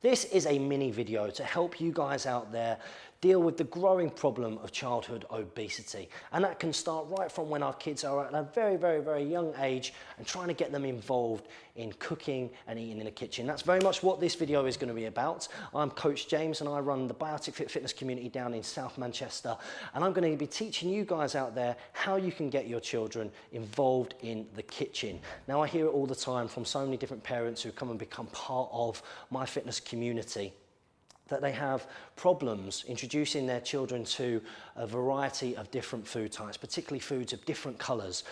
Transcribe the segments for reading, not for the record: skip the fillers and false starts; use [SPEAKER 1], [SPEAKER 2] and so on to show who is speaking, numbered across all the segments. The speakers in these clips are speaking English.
[SPEAKER 1] This is a mini video to help you guys out there deal with the growing problem of childhood obesity. And that can start right from when our kids are at a very young age and trying to get them involved in cooking and eating in the kitchen. That's very much what this video is going to be about. I'm Coach James and I run the Biotic Fit Fitness community down in South Manchester. And I'm going to be teaching you guys out there how you can get your children involved in the kitchen. Now I hear it all the time from so many different parents who come and become part of my fitness community, that they have problems introducing their children to a variety of different food types, particularly foods of different colours.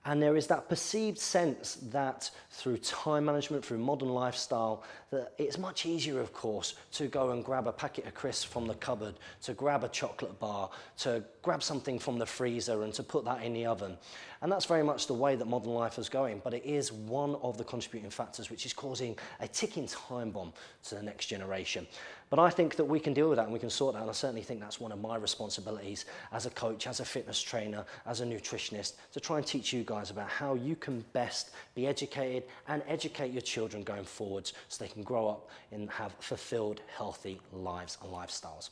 [SPEAKER 1] And there is that perceived sense that through time management, through modern lifestyle, that it's much easier, of course, to go and grab a packet of crisps from the cupboard, to grab a chocolate bar, to grab something from the freezer and to put that in the oven. And that's very much the way that modern life is going, but it is one of the contributing factors which is causing a ticking time bomb to the next generation. But I think that we can deal with that and we can sort that, and I certainly think that's one of my responsibilities as a coach, as a fitness trainer, as a nutritionist, to try and teach you guys about how you can best be educated and educate your children going forwards so they can grow up and have fulfilled, healthy lives and lifestyles.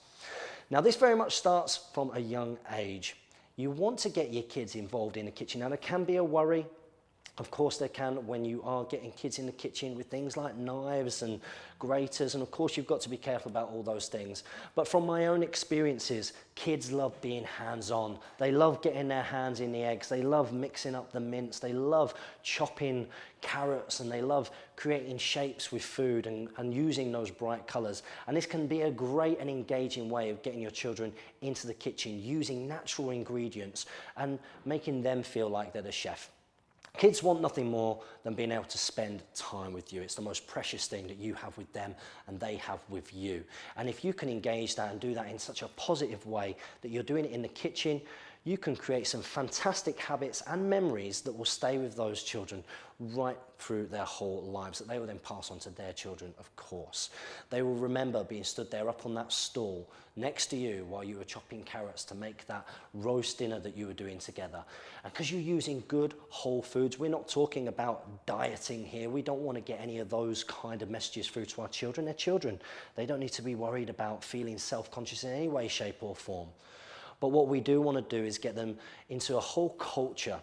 [SPEAKER 1] Now, this very much starts from a young age. You want to get your kids involved in the kitchen. Now, there can be a worry. Of course there can when you are getting kids in the kitchen with things like knives and graters, and of course you've got to be careful about all those things. But from my own experiences, kids love being hands-on. They love getting their hands in the eggs. They love mixing up the mince. They love chopping carrots, and they love creating shapes with food and using those bright colours. And this can be a great and engaging way of getting your children into the kitchen, using natural ingredients and making them feel like they're the chef. Kids want nothing more than being able to spend time with you. It's the most precious thing that you have with them and they have with you. And if you can engage that and do that in such a positive way that you're doing it in the kitchen, you can create some fantastic habits and memories that will stay with those children right through their whole lives, that they will then pass on to their children, of course. They will remember being stood there up on that stool next to you while you were chopping carrots to make that roast dinner that you were doing together. And because you're using good whole foods, we're not talking about dieting here. We don't want to get any of those kind of messages through to our children. They're children. They don't need to be worried about feeling self-conscious in any way, shape or form. But what we do want to do is get them into a whole culture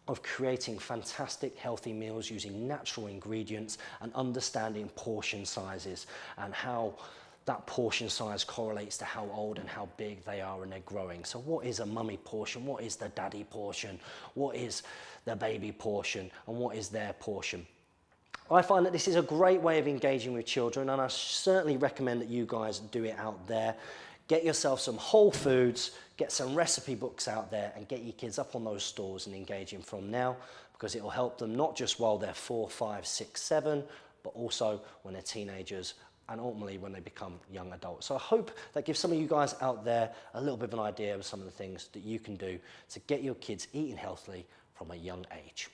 [SPEAKER 1] of creating fantastic healthy meals using natural ingredients and understanding portion sizes and how that portion size correlates to how old and how big they are and they're growing. So what is a mummy portion? What is the daddy portion? What is the baby portion? And what is their portion? I find that this is a great way of engaging with children, and I certainly recommend that you guys do it out there. Get yourself some whole foods, get some recipe books out there and get your kids up on those stores and engaging from now, because it will help them not just while they're 4, 5, 6, 7, but also when they're teenagers and ultimately when they become young adults. So I hope that gives some of you guys out there a little bit of an idea of some of the things that you can do to get your kids eating healthily from a young age.